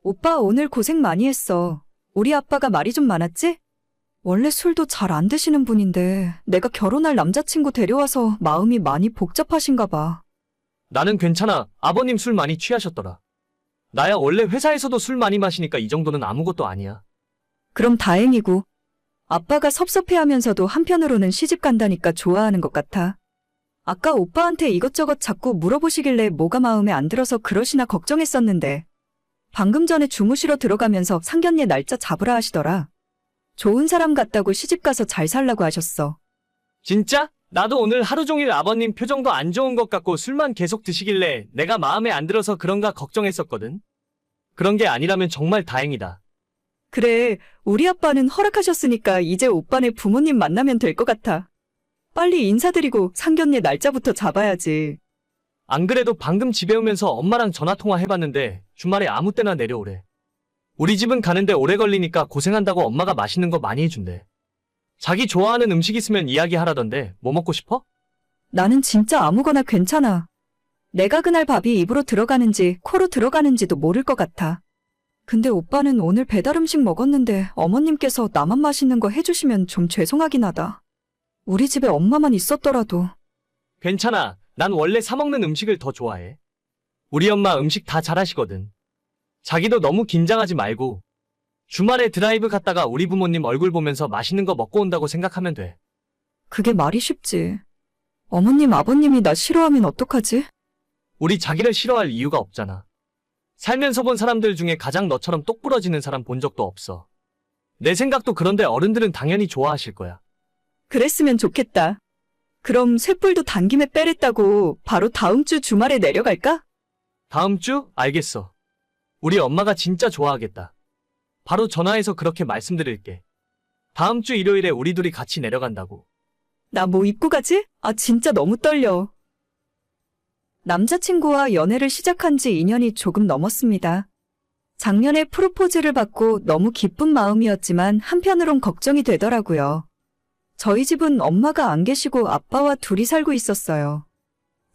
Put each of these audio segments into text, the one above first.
오빠 오늘 고생 많이 했어. 우리 아빠가 말이 좀 많았지? 원래 술도 잘 안 드시는 분인데 내가 결혼할 남자친구 데려와서 마음이 많이 복잡하신가 봐. 나는 괜찮아. 아버님 술 많이 취하셨더라. 나야 원래 회사에서도 술 많이 마시니까 이 정도는 아무것도 아니야. 그럼 다행이고. 아빠가 섭섭해하면서도 한편으로는 시집 간다니까 좋아하는 것 같아. 아까 오빠한테 이것저것 자꾸 물어보시길래 뭐가 마음에 안 들어서 그러시나 걱정했었는데 방금 전에 주무시러 들어가면서 상견례 날짜 잡으라 하시더라. 좋은 사람 같다고 시집가서 잘 살라고 하셨어. 진짜? 나도 오늘 하루 종일 아버님 표정도 안 좋은 것 같고 술만 계속 드시길래 내가 마음에 안 들어서 그런가 걱정했었거든. 그런 게 아니라면 정말 다행이다. 그래, 우리 아빠는 허락하셨으니까 이제 오빠네 부모님 만나면 될 것 같아. 빨리 인사드리고 상견례 날짜부터 잡아야지. 안 그래도 방금 집에 오면서 엄마랑 전화통화 해봤는데 주말에 아무 때나 내려오래. 우리 집은 가는데 오래 걸리니까 고생한다고 엄마가 맛있는 거 많이 해준대. 자기 좋아하는 음식 있으면 이야기하라던데 뭐 먹고 싶어? 나는 진짜 아무거나 괜찮아. 내가 그날 밥이 입으로 들어가는지 코로 들어가는지도 모를 것 같아. 근데 오빠는 오늘 배달 음식 먹었는데 어머님께서 나만 맛있는 거 해주시면 좀 죄송하긴 하다. 우리 집에 엄마만 있었더라도. 괜찮아. 난 원래 사 먹는 음식을 더 좋아해. 우리 엄마 음식 다 잘하시거든. 자기도 너무 긴장하지 말고 주말에 드라이브 갔다가 우리 부모님 얼굴 보면서 맛있는 거 먹고 온다고 생각하면 돼. 그게 말이 쉽지. 어머님, 아버님이 나 싫어하면 어떡하지? 우리 자기를 싫어할 이유가 없잖아. 살면서 본 사람들 중에 가장 너처럼 똑부러지는 사람 본 적도 없어. 내 생각도 그런데 어른들은 당연히 좋아하실 거야. 그랬으면 좋겠다. 그럼 쇳불도 단김에 빼랬다고 바로 다음 주 주말에 내려갈까? 다음 주? 알겠어. 우리 엄마가 진짜 좋아하겠다. 바로 전화해서 그렇게 말씀드릴게. 다음 주 일요일에 우리 둘이 같이 내려간다고. 나 뭐 입고 가지? 아, 진짜 너무 떨려. 남자친구와 연애를 시작한 지 2년이 조금 넘었습니다. 작년에 프로포즈를 받고 너무 기쁜 마음이었지만 한편으론 걱정이 되더라고요. 저희 집은 엄마가 안 계시고 아빠와 둘이 살고 있었어요.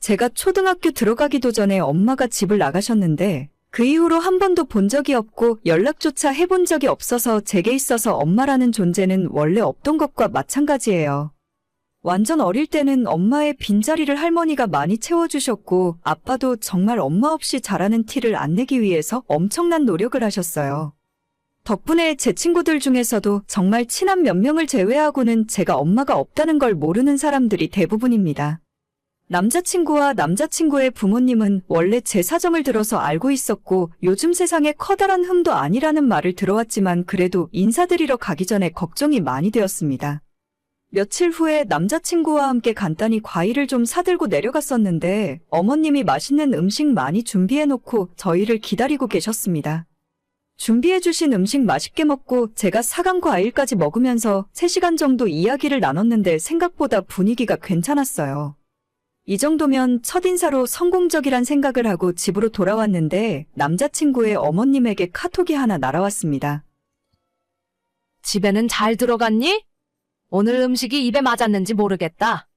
제가 초등학교 들어가기도 전에 엄마가 집을 나가셨는데 그 이후로 한 번도 본 적이 없고 연락조차 해본 적이 없어서 제게 있어서 엄마라는 존재는 원래 없던 것과 마찬가지예요. 완전 어릴 때는 엄마의 빈자리를 할머니가 많이 채워주셨고 아빠도 정말 엄마 없이 자라는 티를 안 내기 위해서 엄청난 노력을 하셨어요. 덕분에 제 친구들 중에서도 정말 친한 몇 명을 제외하고는 제가 엄마가 없다는 걸 모르는 사람들이 대부분입니다. 남자친구와 남자친구의 부모님은 원래 제 사정을 들어서 알고 있었고 요즘 세상에 커다란 흠도 아니라는 말을 들어왔지만 그래도 인사드리러 가기 전에 걱정이 많이 되었습니다. 며칠 후에 남자친구와 함께 간단히 과일을 좀 사들고 내려갔었는데 어머님이 맛있는 음식 많이 준비해놓고 저희를 기다리고 계셨습니다. 준비해주신 음식 맛있게 먹고 제가 사간 과일까지 먹으면서 3시간 정도 이야기를 나눴는데 생각보다 분위기가 괜찮았어요. 이 정도면 첫인사로 성공적이란 생각을 하고 집으로 돌아왔는데 남자친구의 어머님에게 카톡이 하나 날아왔습니다. 집에는 잘 들어갔니? 오늘 음식이 입에 맞았는지 모르겠다.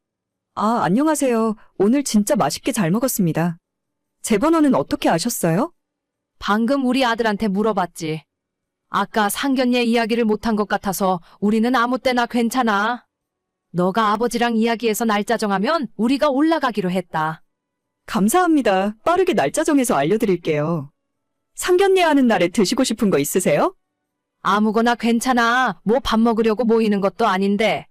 아, 안녕하세요. 오늘 진짜 맛있게 잘 먹었습니다. 제 번호는 어떻게 아셨어요? 방금 우리 아들한테 물어봤지. 아까 상견례 이야기를 못한 것 같아서 우리는 아무 때나 괜찮아. 너가 아버지랑 이야기해서 날짜 정하면 우리가 올라가기로 했다. 감사합니다. 빠르게 날짜 정해서 알려드릴게요. 상견례 하는 날에 드시고 싶은 거 있으세요? 아무거나 괜찮아. 뭐 밥 먹으려고 모이는 것도 아닌데.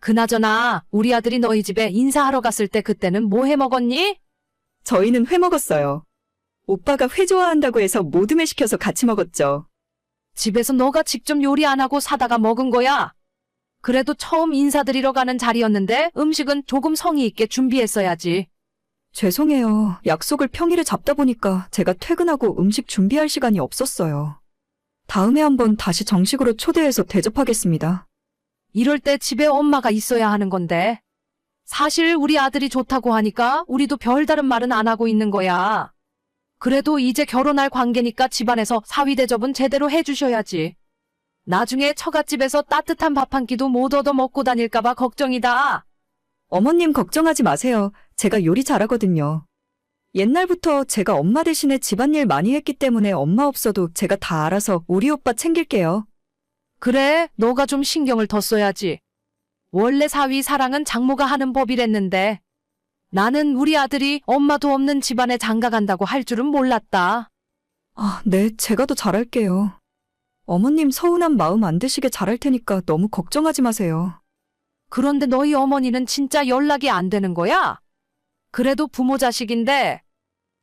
그나저나 우리 아들이 너희 집에 인사하러 갔을 때 그때는 뭐 해 먹었니? 저희는 회 먹었어요. 오빠가 회 좋아한다고 해서 모듬회 시켜서 같이 먹었죠. 집에서 너가 직접 요리 안 하고 사다가 먹은 거야. 그래도 처음 인사드리러 가는 자리였는데 음식은 조금 성의 있게 준비했어야지. 죄송해요. 약속을 평일에 잡다 보니까 제가 퇴근하고 음식 준비할 시간이 없었어요. 다음에 한번 다시 정식으로 초대해서 대접하겠습니다. 이럴 때 집에 엄마가 있어야 하는 건데. 사실 우리 아들이 좋다고 하니까 우리도 별다른 말은 안 하고 있는 거야. 그래도 이제 결혼할 관계니까 집안에서 사위 대접은 제대로 해주셔야지. 나중에 처갓집에서 따뜻한 밥 한 끼도 못 얻어 먹고 다닐까봐 걱정이다. 어머님 걱정하지 마세요. 제가 요리 잘하거든요. 옛날부터 제가 엄마 대신에 집안일 많이 했기 때문에 엄마 없어도 제가 다 알아서 우리 오빠 챙길게요. 그래, 너가 좀 신경을 더 써야지. 원래 사위 사랑은 장모가 하는 법이랬는데 나는 우리 아들이 엄마도 없는 집안에 장가간다고 할 줄은 몰랐다. 아, 네, 제가 더 잘할게요. 어머님 서운한 마음 안 드시게 잘할 테니까 너무 걱정하지 마세요. 그런데 너희 어머니는 진짜 연락이 안 되는 거야? 그래도 부모 자식인데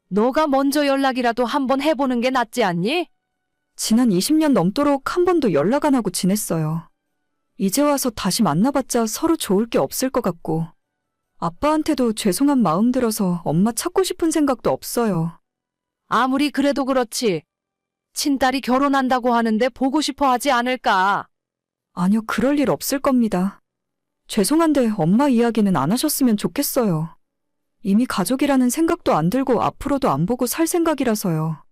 너가 먼저 연락이라도 한번 해보는 게 낫지 않니? 지난 20년 넘도록 한 번도 연락 안 하고 지냈어요. 이제 와서 다시 만나봤자 서로 좋을 게 없을 것 같고, 아빠한테도 죄송한 마음 들어서 엄마 찾고 싶은 생각도 없어요. 아무리 그래도 그렇지. 친딸이 결혼한다고 하는데 보고 싶어 하지 않을까? 아니요, 그럴 일 없을 겁니다. 죄송한데 엄마 이야기는 안 하셨으면 좋겠어요. 이미 가족이라는 생각도 안 들고 앞으로도 안 보고 살 생각이라서요.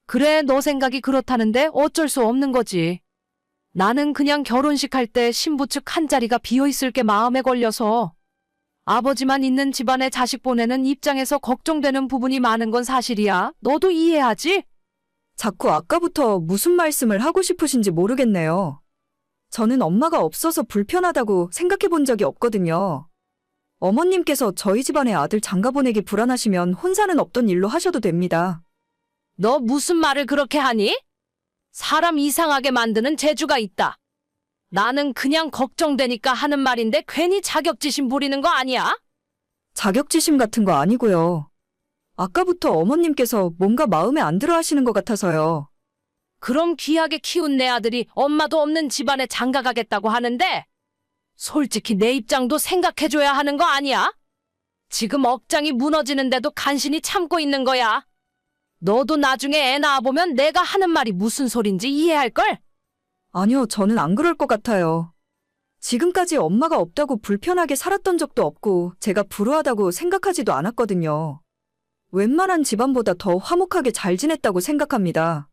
그래, 너 생각이 그렇다는데 어쩔 수 없는 거지. 나는 그냥 결혼식 할 때 신부 측 한 자리가 비어있을 게 마음에 걸려서 아버지만 있는 집안에 자식 보내는 입장에서 걱정되는 부분이 많은 건 사실이야. 너도 이해하지? 자꾸 아까부터 무슨 말씀을 하고 싶으신지 모르겠네요. 저는 엄마가 없어서 불편하다고 생각해 본 적이 없거든요. 어머님께서 저희 집안에 아들 장가 보내기 불안하시면 혼사는 없던 일로 하셔도 됩니다. 너 무슨 말을 그렇게 하니? 사람 이상하게 만드는 재주가 있다. 나는 그냥 걱정되니까 하는 말인데 괜히 자격지심 부리는 거 아니야? 자격지심 같은 거 아니고요. 아까부터 어머님께서 뭔가 마음에 안 들어 하시는 것 같아서요. 그럼 귀하게 키운 내 아들이 엄마도 없는 집안에 장가 가겠다고 하는데 솔직히 내 입장도 생각해줘야 하는 거 아니야? 지금 억장이 무너지는데도 간신히 참고 있는 거야. 너도 나중에 애 낳아보면 내가 하는 말이 무슨 소린지 이해할걸? 아니요, 저는 안 그럴 것 같아요. 지금까지 엄마가 없다고 불편하게 살았던 적도 없고 제가 불우하다고 생각하지도 않았거든요. 웬만한 집안보다 더 화목하게 잘 지냈다고 생각합니다.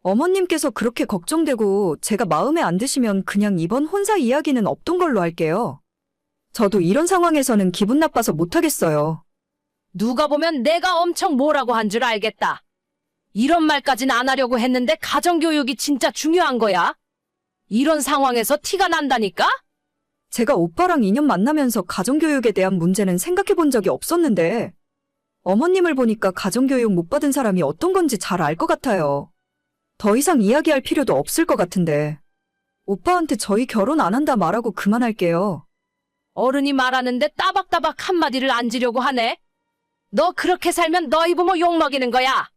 어머님께서 그렇게 걱정되고 제가 마음에 안 드시면 그냥 이번 혼사 이야기는 없던 걸로 할게요. 저도 이런 상황에서는 기분 나빠서 못하겠어요. 누가 보면 내가 엄청 뭐라고 한 줄 알겠다. 이런 말까진 안 하려고 했는데 가정교육이 진짜 중요한 거야. 이런 상황에서 티가 난다니까? 제가 오빠랑 2년 만나면서 가정교육에 대한 문제는 생각해 본 적이 없었는데 어머님을 보니까 가정교육 못 받은 사람이 어떤 건지 잘 알 것 같아요. 더 이상 이야기할 필요도 없을 것 같은데 오빠한테 저희 결혼 안 한다 말하고 그만할게요. 어른이 말하는데 따박따박 한마디를 앉으려고 하네. 너 그렇게 살면 너희 부모 욕먹이는 거야.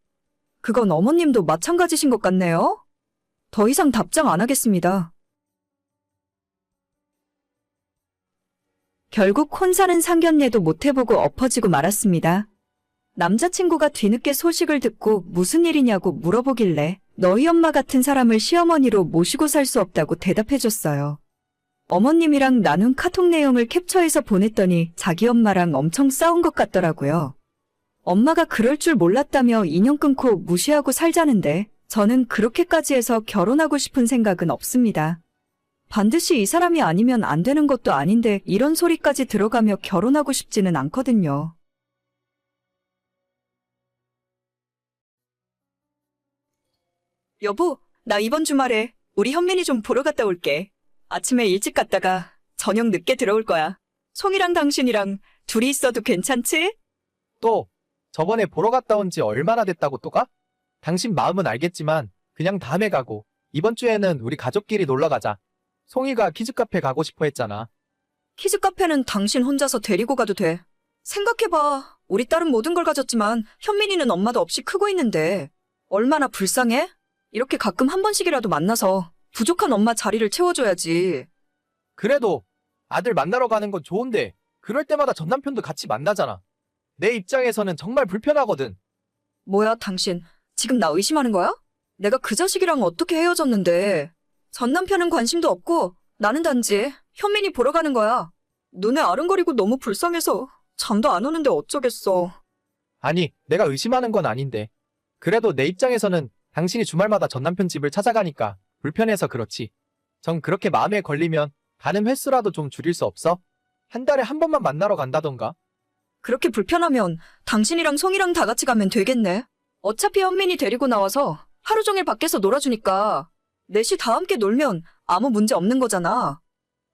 그건 어머님도 마찬가지신 것 같네요. 더 이상 답장 안 하겠습니다. 결국 혼사는 상견례도 못 해보고 엎어지고 말았습니다. 남자친구가 뒤늦게 소식을 듣고 무슨 일이냐고 물어보길래 너희 엄마 같은 사람을 시어머니로 모시고 살 수 없다고 대답해줬어요. 어머님이랑 나눈 카톡 내용을 캡처해서 보냈더니 자기 엄마랑 엄청 싸운 것 같더라고요. 엄마가 그럴 줄 몰랐다며 인연 끊고 무시하고 살자는데 저는 그렇게까지 해서 결혼하고 싶은 생각은 없습니다. 반드시 이 사람이 아니면 안 되는 것도 아닌데 이런 소리까지 들어가며 결혼하고 싶지는 않거든요. 여보, 나 이번 주말에 우리 현민이 좀 보러 갔다 올게. 아침에 일찍 갔다가 저녁 늦게 들어올 거야. 송이랑 당신이랑 둘이 있어도 괜찮지? 또 저번에 보러 갔다 온 지 얼마나 됐다고 또 가? 당신 마음은 알겠지만 그냥 다음에 가고 이번 주에는 우리 가족끼리 놀러 가자. 송이가 키즈카페 가고 싶어 했잖아. 키즈 카페는 당신 혼자서 데리고 가도 돼. 생각해봐. 우리 딸은 모든 걸 가졌지만 현민이는 엄마도 없이 크고 있는데 얼마나 불쌍해? 이렇게 가끔 한 번씩이라도 만나서 부족한 엄마 자리를 채워줘야지. 그래도 아들 만나러 가는 건 좋은데 그럴 때마다 전 남편도 같이 만나잖아. 내 입장에서는 정말 불편하거든. 뭐야, 당신. 지금 나 의심하는 거야? 내가 그 자식이랑 어떻게 헤어졌는데 전 남편은 관심도 없고 나는 단지 현민이 보러 가는 거야. 눈에 아른거리고 너무 불쌍해서 잠도 안 오는데 어쩌겠어. 아니, 내가 의심하는 건 아닌데. 그래도 내 입장에서는 당신이 주말마다 전 남편 집을 찾아가니까 불편해서 그렇지. 전 그렇게 마음에 걸리면 가는 횟수라도 좀 줄일 수 없어? 한 달에 한 번만 만나러 간다던가? 그렇게 불편하면 당신이랑 송이랑 다 같이 가면 되겠네. 어차피 현민이 데리고 나와서 하루 종일 밖에서 놀아주니까 넷이 다 함께 놀면 아무 문제 없는 거잖아.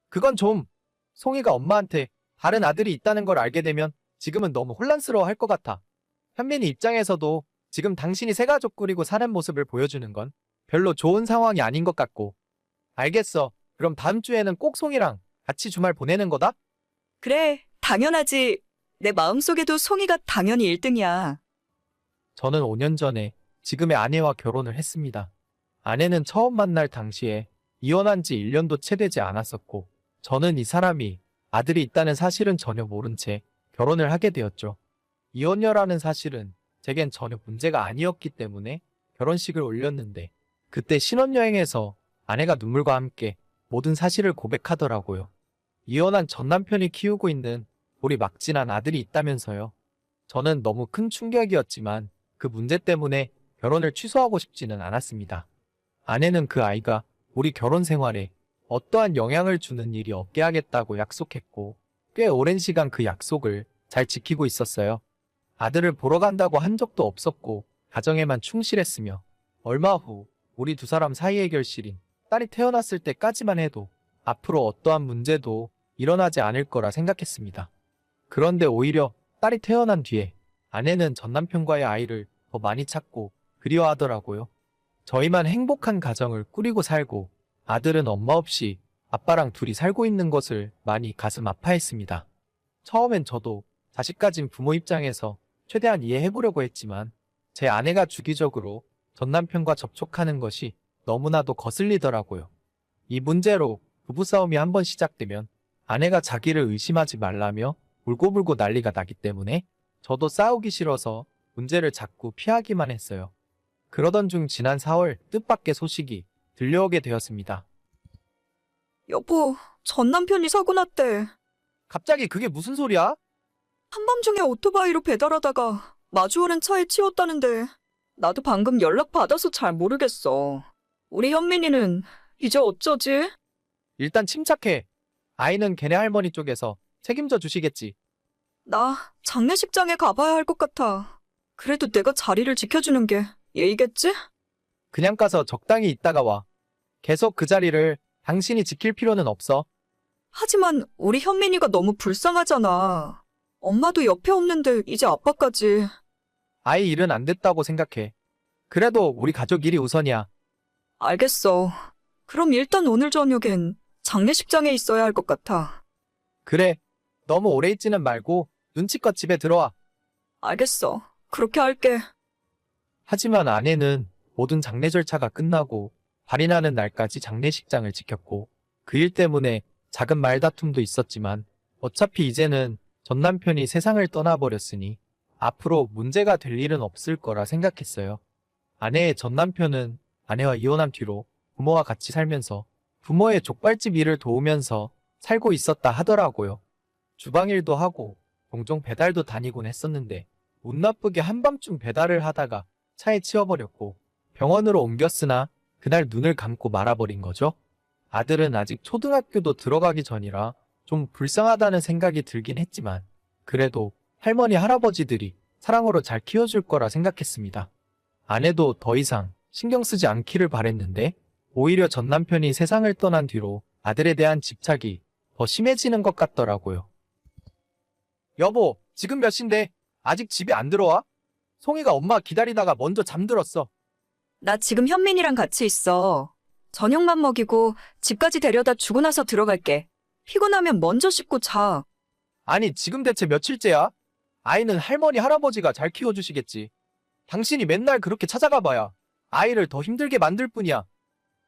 그건 좀 송이가 엄마한테 다른 아들이 있다는 걸 알게 되면 지금은 너무 혼란스러워 할 것 같아. 현민이 입장에서도 지금 당신이 새 가족 꾸리고 사는 모습을 보여주는 건 별로 좋은 상황이 아닌 것 같고. 알겠어. 그럼 다음 주에는 꼭 송이랑 같이 주말 보내는 거다? 그래, 당연하지. 내 마음속에도 송이가 당연히 1등이야. 저는 5년 전에 지금의 아내와 결혼을 했습니다. 아내는 처음 만날 당시에 이혼한 지 1년도 채 되지 않았었고, 저는 이 사람이 아들이 있다는 사실은 전혀 모른 채 결혼을 하게 되었죠. 이혼녀라는 사실은 제겐 전혀 문제가 아니었기 때문에 결혼식을 올렸는데, 그때 신혼여행에서 아내가 눈물과 함께 모든 사실을 고백하더라고요. 이혼한 전 남편이 키우고 있는 우리 막 지난 아들이 있다면서요. 저는 너무 큰 충격이었지만 그 문제 때문에 결혼을 취소하고 싶지는 않았습니다. 아내는 그 아이가 우리 결혼 생활에 어떠한 영향을 주는 일이 없게 하겠다고 약속했고, 꽤 오랜 시간 그 약속을 잘 지키고 있었어요. 아들을 보러 간다고 한 적도 없었고 가정에만 충실했으며, 얼마 후 우리 두 사람 사이의 결실인 딸이 태어났을 때까지만 해도 앞으로 어떠한 문제도 일어나지 않을 거라 생각했습니다. 그런데 오히려 딸이 태어난 뒤에 아내는 전 남편과의 아이를 더 많이 찾고 그리워하더라고요. 저희만 행복한 가정을 꾸리고 살고 아들은 엄마 없이 아빠랑 둘이 살고 있는 것을 많이 가슴 아파했습니다. 처음엔 저도 자식 가진 부모 입장에서 최대한 이해해보려고 했지만 제 아내가 주기적으로 전 남편과 접촉하는 것이 너무나도 거슬리더라고요. 이 문제로 부부싸움이 한번 시작되면 아내가 자기를 의심하지 말라며 울고불고 난리가 나기 때문에 저도 싸우기 싫어서 문제를 자꾸 피하기만 했어요. 그러던 중 지난 4월 뜻밖의 소식이 들려오게 되었습니다. 여보, 전 남편이 사고 났대. 갑자기 그게 무슨 소리야? 한밤중에 오토바이로 배달하다가 마주오는 차에 치였다는데 나도 방금 연락 받아서 잘 모르겠어. 우리 현민이는 이제 어쩌지? 일단 침착해. 아이는 걔네 할머니 쪽에서 책임져 주시겠지. 나 장례식장에 가봐야 할 것 같아. 그래도 내가 자리를 지켜주는 게 예의겠지? 그냥 가서 적당히 있다가 와. 계속 그 자리를 당신이 지킬 필요는 없어. 하지만 우리 현민이가 너무 불쌍하잖아. 엄마도 옆에 없는데 이제 아빠까지. 아이 일은 안 됐다고 생각해. 그래도 우리 가족 일이 우선이야. 알겠어. 그럼 일단 오늘 저녁엔 장례식장에 있어야 할 것 같아. 그래. 너무 오래 있지는 말고 눈치껏 집에 들어와. 알겠어. 그렇게 할게. 하지만 아내는 모든 장례 절차가 끝나고 발인하는 날까지 장례식장을 지켰고, 그 일 때문에 작은 말다툼도 있었지만 어차피 이제는 전 남편이 세상을 떠나버렸으니 앞으로 문제가 될 일은 없을 거라 생각했어요. 아내의 전 남편은 아내와 이혼한 뒤로 부모와 같이 살면서 부모의 족발집 일을 도우면서 살고 있었다 하더라고요. 주방일도 하고 종종 배달도 다니곤 했었는데 운 나쁘게 한밤중 배달을 하다가 차에 치여버렸고 병원으로 옮겼으나 그날 눈을 감고 말아버린 거죠. 아들은 아직 초등학교도 들어가기 전이라 좀 불쌍하다는 생각이 들긴 했지만 그래도 할머니 할아버지들이 사랑으로 잘 키워줄 거라 생각했습니다. 아내도 더 이상 신경 쓰지 않기를 바랬는데 오히려 전 남편이 세상을 떠난 뒤로 아들에 대한 집착이 더 심해지는 것 같더라고요. 여보, 지금 몇 시인데 아직 집에 안 들어와? 송이가 엄마 기다리다가 먼저 잠들었어. 나 지금 현민이랑 같이 있어. 저녁만 먹이고 집까지 데려다 주고 나서 들어갈게. 피곤하면 먼저 씻고 자. 아니, 지금 대체 며칠째야? 아이는 할머니 할아버지가 잘 키워주시겠지. 당신이 맨날 그렇게 찾아가 봐야 아이를 더 힘들게 만들 뿐이야.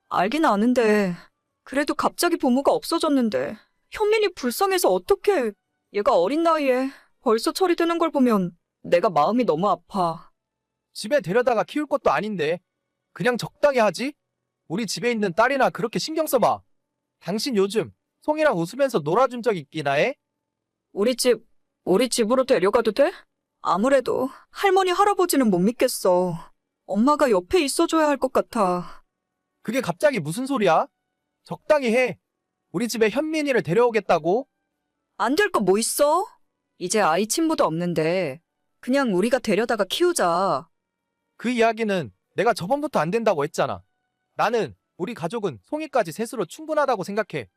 알긴 아는데 그래도 갑자기 부모가 없어졌는데 현민이 불쌍해서 어떡해. 얘가 어린 나이에 벌써 철이 드는 걸 보면 내가 마음이 너무 아파. 집에 데려다가 키울 것도 아닌데 그냥 적당히 하지? 우리 집에 있는 딸이나 그렇게 신경 써봐. 당신 요즘 송이랑 웃으면서 놀아준 적 있기나 해? 우리 집으로 데려가도 돼? 아무래도 할머니 할아버지는 못 믿겠어. 엄마가 옆에 있어줘야 할 것 같아. 그게 갑자기 무슨 소리야? 적당히 해. 우리 집에 현민이를 데려오겠다고? 안 될 거 뭐 있어? 이제 아이 친부도 없는데 그냥 우리가 데려다가 키우자. 그 이야기는 내가 저번부터 안 된다고 했잖아. 나는 우리 가족은 송이까지 셋으로 충분하다고 생각해.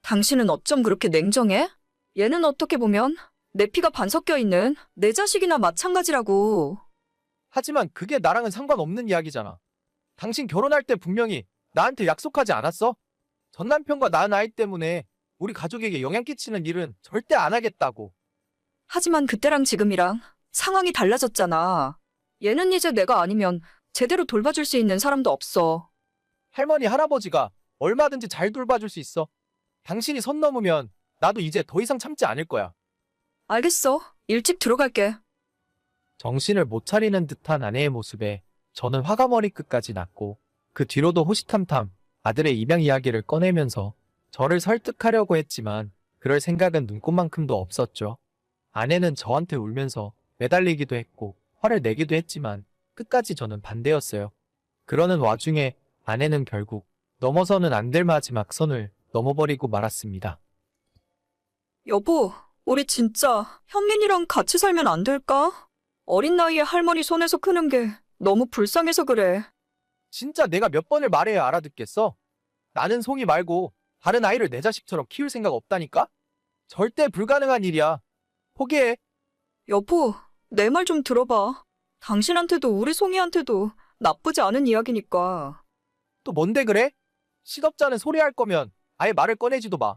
당신은 어쩜 그렇게 냉정해? 얘는 어떻게 보면 내 피가 반 섞여 있는 내 자식이나 마찬가지라고. 하지만 그게 나랑은 상관없는 이야기잖아. 당신 결혼할 때 분명히 나한테 약속하지 않았어? 전 남편과 낳은 아이 때문에 우리 가족에게 영향 끼치는 일은 절대 안 하겠다고. 하지만 그때랑 지금이랑 상황이 달라졌잖아. 얘는 이제 내가 아니면 제대로 돌봐줄 수 있는 사람도 없어. 할머니, 할아버지가 얼마든지 잘 돌봐줄 수 있어. 당신이 선 넘으면 나도 이제 더 이상 참지 않을 거야. 알겠어. 일찍 들어갈게. 정신을 못 차리는 듯한 아내의 모습에 저는 화가 머리끝까지 났고, 그 뒤로도 호시탐탐 아들의 입양 이야기를 꺼내면서 저를 설득하려고 했지만 그럴 생각은 눈꼽만큼도 없었죠. 아내는 저한테 울면서 매달리기도 했고 화를 내기도 했지만 끝까지 저는 반대였어요. 그러는 와중에 아내는 결국 넘어서는 안 될 마지막 선을 넘어버리고 말았습니다. 여보, 우리 진짜 현민이랑 같이 살면 안 될까? 어린 나이에 할머니 손에서 크는 게 너무 불쌍해서 그래. 진짜 내가 몇 번을 말해야 알아듣겠어? 나는 송이 말고 다른 아이를 내 자식처럼 키울 생각 없다니까? 절대 불가능한 일이야. 포기해. 여보, 내 말 좀 들어봐. 당신한테도 우리 송이한테도 나쁘지 않은 이야기니까. 또 뭔데 그래? 시덥잖은 소리 할 거면 아예 말을 꺼내지도 마.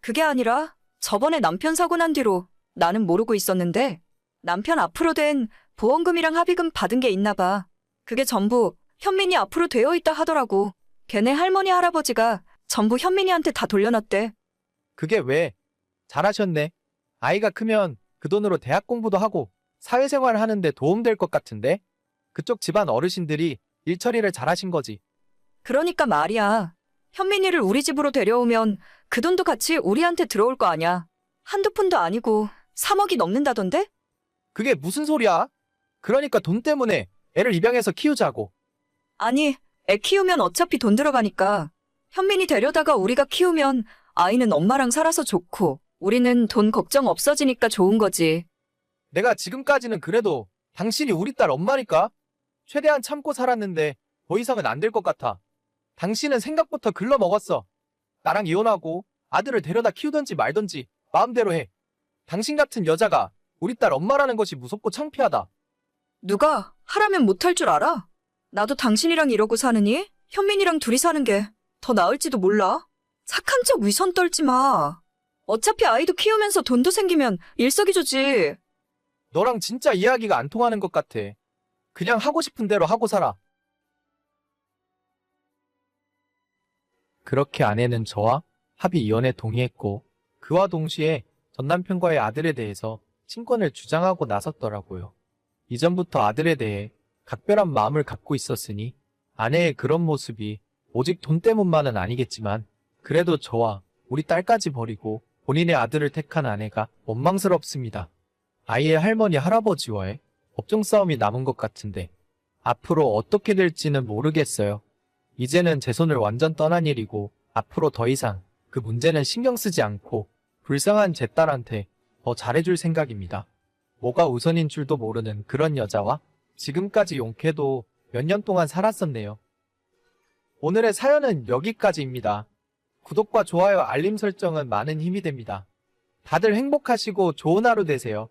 그게 아니라 저번에 남편 사고 난 뒤로 나는 모르고 있었는데 남편 앞으로 된 보험금이랑 합의금 받은 게 있나 봐. 그게 전부 현민이 앞으로 되어 있다 하더라고. 걔네 할머니 할아버지가 전부 현민이한테 다 돌려놨대. 그게 왜? 잘하셨네. 아이가 크면 그 돈으로 대학 공부도 하고 사회생활을 하는데 도움될 것 같은데? 그쪽 집안 어르신들이 일 처리를 잘하신 거지. 그러니까 말이야. 현민이를 우리 집으로 데려오면 그 돈도 같이 우리한테 들어올 거 아냐. 한두 푼도 아니고 3억이 넘는다던데? 그게 무슨 소리야? 그러니까 돈 때문에 애를 입양해서 키우자고. 아니, 애 키우면 어차피 돈 들어가니까. 현민이 데려다가 우리가 키우면 아이는 엄마랑 살아서 좋고 우리는 돈 걱정 없어지니까 좋은 거지. 내가 지금까지는 그래도 당신이 우리 딸 엄마니까 최대한 참고 살았는데 더 이상은 안 될 것 같아. 당신은 생각부터 글러먹었어. 나랑 이혼하고 아들을 데려다 키우던지 말던지 마음대로 해. 당신 같은 여자가 우리 딸 엄마라는 것이 무섭고 창피하다. 누가 하라면 못할 줄 알아? 나도 당신이랑 이러고 사느니 현민이랑 둘이 사는 게 더 나을지도 몰라. 착한 척 위선 떨지 마. 어차피 아이도 키우면서 돈도 생기면 일석이조지. 너랑 진짜 이야기가 안 통하는 것 같아. 그냥 하고 싶은 대로 하고 살아. 그렇게 아내는 저와 합의 이혼에 동의했고 그와 동시에 전 남편과의 아들에 대해서 친권을 주장하고 나섰더라고요. 이전부터 아들에 대해 각별한 마음을 갖고 있었으니 아내의 그런 모습이 오직 돈 때문만은 아니겠지만 그래도 저와 우리 딸까지 버리고 본인의 아들을 택한 아내가 원망스럽습니다. 아이의 할머니 할아버지와의 법정 싸움이 남은 것 같은데 앞으로 어떻게 될지는 모르겠어요. 이제는 제 손을 완전 떠난 일이고 앞으로 더 이상 그 문제는 신경 쓰지 않고 불쌍한 제 딸한테 더 잘해줄 생각입니다. 뭐가 우선인 줄도 모르는 그런 여자와 지금까지 용케도 몇 년 동안 살았었네요. 오늘의 사연은 여기까지입니다. 구독과 좋아요, 알림 설정은 많은 힘이 됩니다. 다들 행복하시고 좋은 하루 되세요.